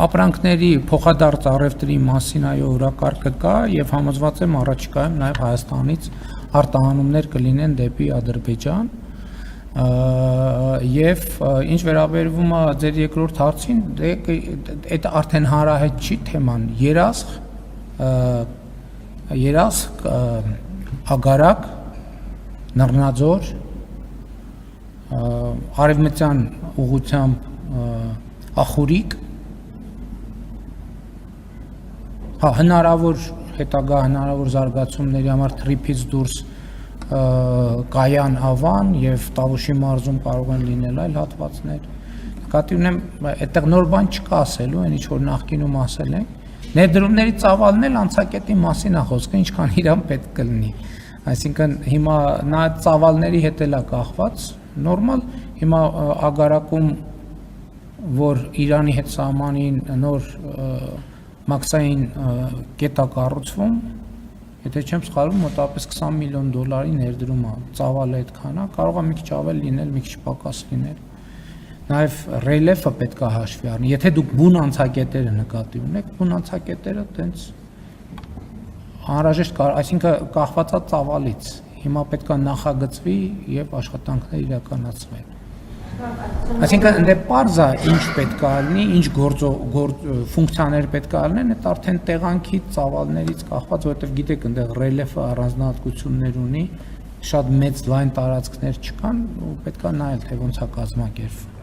ապրանքների փոխադարձ առևտրի մասին այո օրակարգը կա եւ համոզված եմ առաջիկայում նաեւ Հայաստանից արտահանումներ կլինեն դեպի Ադրբեջան եւ ինչ վերաբերվում է ձեր երկրորդ հարցին դա արդեն հանրահայտ չի թեման երասխ ագարակ նռնաձոր արևմտյան ուղղությամբ ախուրիկ հնարավոր հետագա հնարավոր զարգացումների համար թրիփից դուրս Կայան Ավան եւ Տավուշի մարզում կարող են լինել այլ հատվածներ նկատի ունեմ այդտեղ նոր բան չկա ասելու այն ինչ որ նախկինում ասել են ներդրումների ծավալն էլ անցակետի մասին է խոսքը ինչքան իրան պետք կլինի այսինքն հիմա նա ծավալների հետ էլա կախված նորմալ հիմա ագարակում որ Իրանի հետ սահմանին նոր մաքսային կետա կառուցվում եթե չեմ սխալվում մոտավորապես $20 միլիոն ներդրում է ծավալը այդքան է կարող է մի քիչ ավել լինել մի քիչ պակաս լինել նաև ռելիեֆը պետք է հաշվի առնի եթե դուք բուն անցակետերը նկատի ունեք բուն անցակետերը տենց անհրաժեշտ այսինքն կախված է ծավալից հիմա պետք է նախագծվի եւ աշխատանքներ իրականացվեն այսինքն դե պարզ է ինչ պետք է լինի ինչ ֆունկցիաներ պետք է լինեն այդ արդեն տեղանքի ծավալներից կախված որովհետեւ գիտեք այնտեղ ռելիեֆը առանձնահատկություններ ունի շատ մեծ լայն տարածքներ չկան ու պետք է նայել թե ոնց է կազմակերպվում